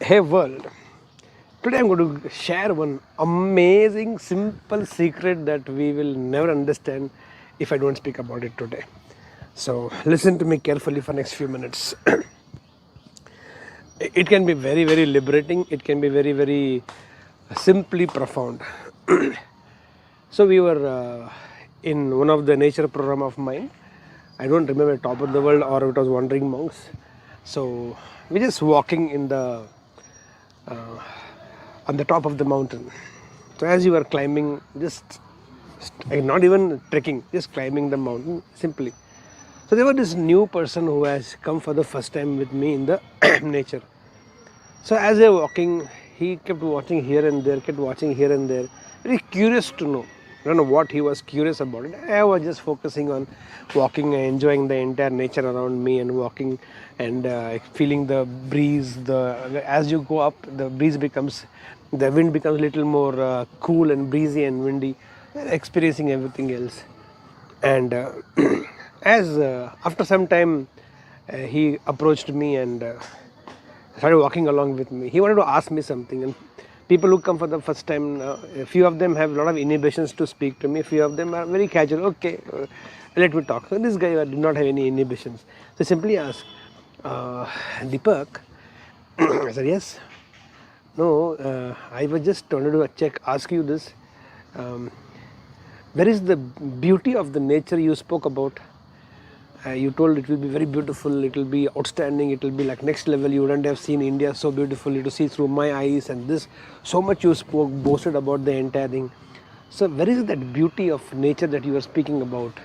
Hey world, today I'm going to share one amazing simple secret that we will never understand if I don't speak about it today. So listen to me carefully for next few minutes. It can be very liberating, it can be very simply profound. So we were in one of the nature program of mine. I don't remember top of the world or it was wandering monks. So we're just walking in the on the top of the mountain. So as you are climbing, just not even trekking, just climbing the mountain simply. So there was this new person who has come for the first time with me in the nature. So as they were walking, he kept watching here and there, kept watching here and there, very curious to know. I don't know what he was curious about it. I was just focusing on walking and enjoying the entire nature around me and walking and feeling the breeze. As you go up, the wind becomes a little more cool and breezy and windy, experiencing everything else. And as after some time, he approached me and started walking along with me. He wanted to ask me something, and people who come for the first time, a few of them have a lot of inhibitions to speak to me. A few of them are very casual. Okay, let me talk. So this guy did not have any inhibitions. So simply asked, Deepak. I said yes. No, I was just wanted to ask you this. Where is the beauty of the nature you spoke about? You told it will be very beautiful, it will be outstanding, it will be like next level. You wouldn't have seen India so beautifully to see through my eyes, and this so much you boasted about the entire thing. So where is that beauty of nature that you were speaking about?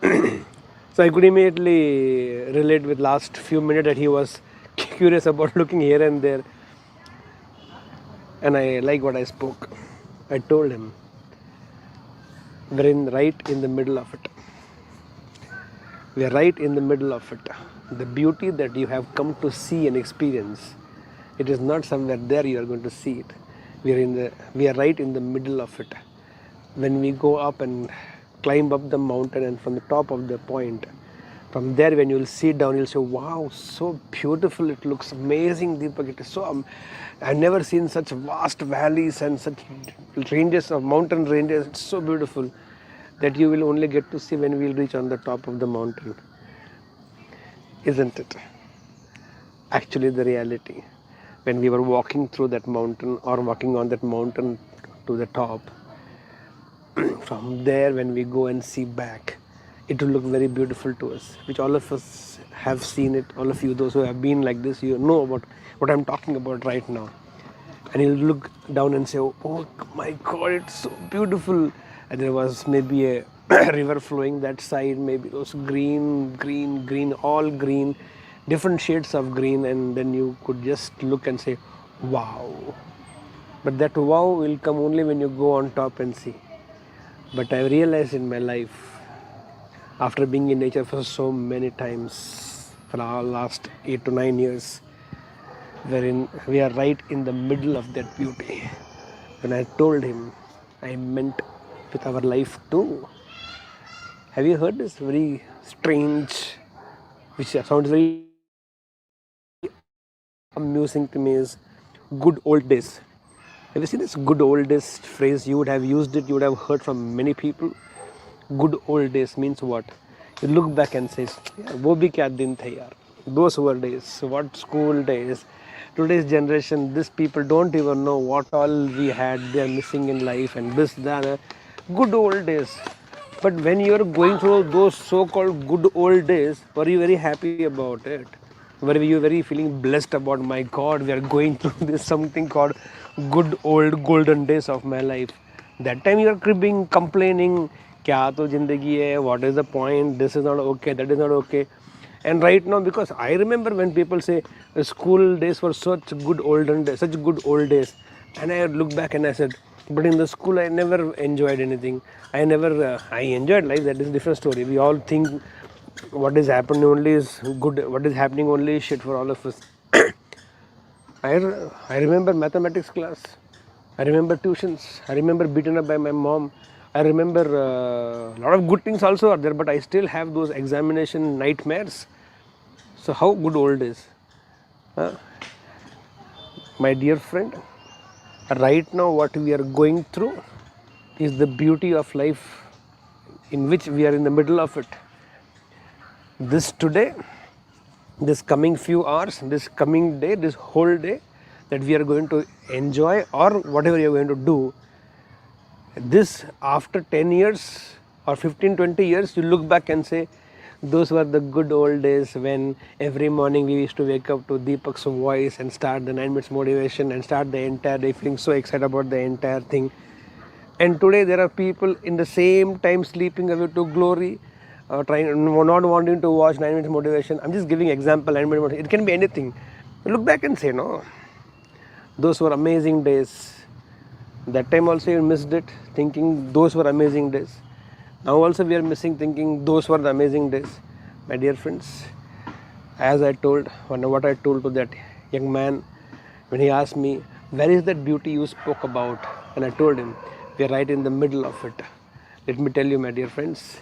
So I could immediately relate with last few minutes that he was curious about looking here and there, and I like what I spoke. I told him we're right in the middle of it. We are right in the middle of it. The beauty that you have come to see and experience, it is not somewhere there you are going to see it. We are right in the middle of it. When we go up and climb up the mountain, and from the top of the point, from there when you will see down, you'll say, wow, so beautiful, it looks amazing, Deepak. It is so I've never seen such vast valleys and such ranges of mountain ranges. It's so beautiful that you will only get to see when we will reach on the top of the mountain. Isn't it? Actually the reality. When we were walking through that mountain or walking on that mountain to the top, from there when we go and see back, it will look very beautiful to us, which all of us have seen it. All of you, those who have been like this, you know about what I'm talking about right now. And you'll look down and say, oh my God, it's so beautiful. And there was maybe a river flowing that side, maybe those green, all green, different shades of green, and then you could just look and say, wow. But that wow will come only when you go on top and see. But I realized in my life, after being in nature for so many times, for our last 8 to 9 years, wherein we are right in the middle of that beauty. When I told him, I meant with our life too. Have you heard this very strange, which sounds very amusing to me, is good old days. Have you seen this good old days phrase? You would have used it, you would have heard from many people. Good old days means what? You look back and say, wo bhi kya din the yaar. Those were days. What school days. Today's generation, these people don't even know what all we had. They are missing in life and this, that. Good old days. But when you are going through those so-called good old days, were you very happy about it? Were you very feeling blessed about, my God, we are going through this something called good old golden days of my life? That time you are cribbing, complaining, kya to zindagi hai, what is the point, this is not okay, that is not okay. And right now, because I remember when people say school days were such good olden days, such good old days, and I look back and I said, but in the school I never enjoyed anything. I enjoyed life, that is a different story. We all think what is happening only is good, what is happening only is shit for all of us. I remember mathematics class. I remember tuitions. I remember beaten up by my mom. I remember a lot of good things also are there, but I still have those examination nightmares. So how good old days? My dear friend, right now what we are going through is the beauty of life in which we are in the middle of it. This today, this coming few hours, this coming day, this whole day that we are going to enjoy or whatever you are going to do, this after 10 years or 15-20 years, you look back and say, those were the good old days when every morning we used to wake up to Deepak's voice and start the 9 minutes motivation and start the entire day feeling so excited about the entire thing. And today there are people in the same time sleeping away to glory, not wanting to watch 9 minutes motivation. I'm just giving example, 9 minutes motivation. It can be anything. Look back and say, no, those were amazing days. That time also you missed it, thinking those were amazing days. Now also we are missing, thinking those were the amazing days. My dear friends, as I told, what I told to that young man when he asked me, where is that beauty you spoke about? And I told him, we are right in the middle of it. Let me tell you, my dear friends,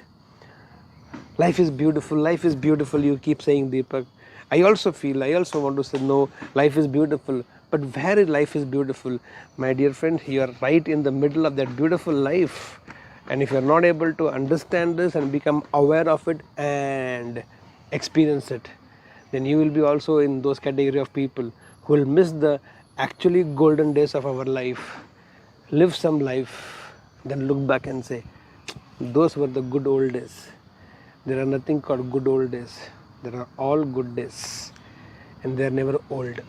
life is beautiful, life is beautiful. You keep saying, Deepak. I also want to say, no, life is beautiful. But where is life is beautiful? My dear friend, you are right in the middle of that beautiful life. And if you are not able to understand this and become aware of it and experience it, then you will be also in those category of people who will miss the actually golden days of our life. Live some life, then look back and say, those were the good old days. There are nothing called good old days. There are all good days, and they are never old.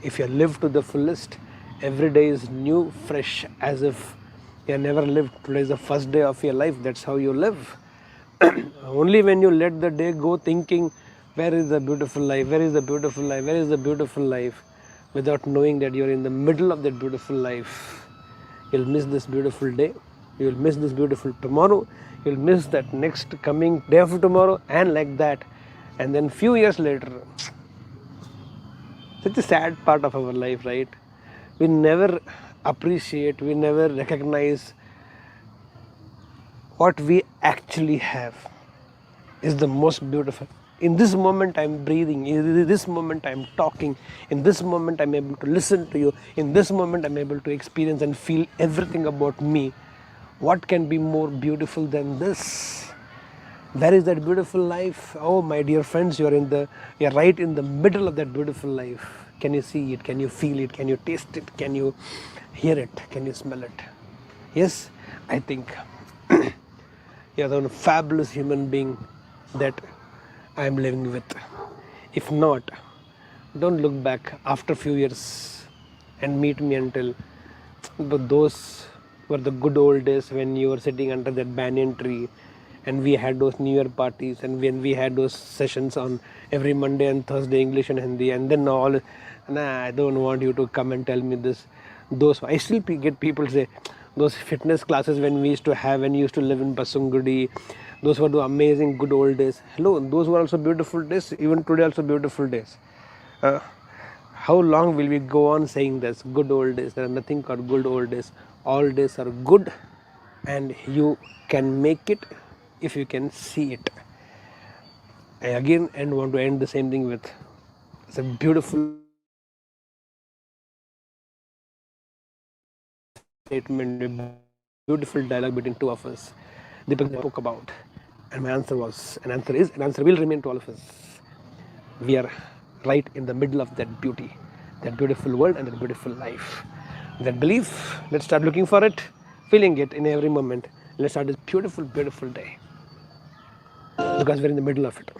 If you live to the fullest, every day is new, fresh, as if you have never lived. Today is the first day of your life. That's how you live. Only when you let the day go thinking, where is the beautiful life, where is the beautiful life, where is the beautiful life, without knowing that you're in the middle of that beautiful life, you'll miss this beautiful day, you'll miss this beautiful tomorrow, you'll miss that next coming day after tomorrow, and like that. And then few years later, such a sad part of our life, right? We never appreciate, we never recognize what we actually have is the most beautiful. In this moment I'm breathing, in this moment I'm talking, in this moment I'm able to listen to you, in this moment I'm able to experience and feel everything about me. What can be more beautiful than this? Where is that beautiful life? Oh, my dear friends, you're right in the middle of that beautiful life. Can you see it? Can you feel it? Can you taste it? Can you hear it? Can you smell it? Yes, I think you're the fabulous human being that I'm living with. If not, don't look back after a few years and meet me and tell, but those were the good old days when you were sitting under that banyan tree and we had those New Year parties and when we had those sessions on every Monday and Thursday, English and Hindi, and then all, I don't want you to come and tell me this. I still get people say, those fitness classes when we used to have, when we used to live in Basungudi, those were the amazing good old days. Hello, those were also beautiful days, even today also beautiful days. How long will we go on saying this? Good old days. There are nothing called good old days. All days are good, and you can make it if you can see it. I again want to end the same thing with, it's a beautiful statement, beautiful dialogue between two of us. Deepak spoke about, and my answer was, an answer is, an answer will remain to all of us. We are right in the middle of that beauty, that beautiful world and that beautiful life. That belief, let's start looking for it, feeling it in every moment. Let's start this beautiful, beautiful day, because we're in the middle of it.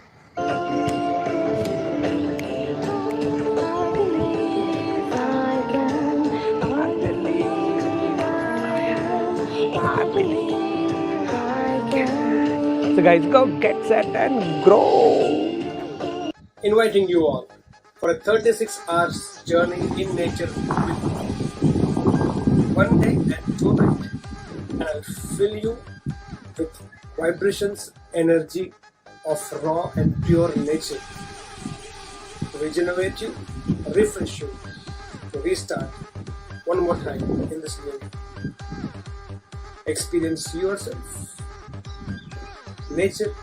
So guys, go get set and grow. Inviting you all for a 36 hours journey in nature with me. One day and 2 nights. And I'll fill you with vibrations, energy of raw and pure nature. To regenerate you, refresh you, to restart one more time in this world. Experience yourself, nature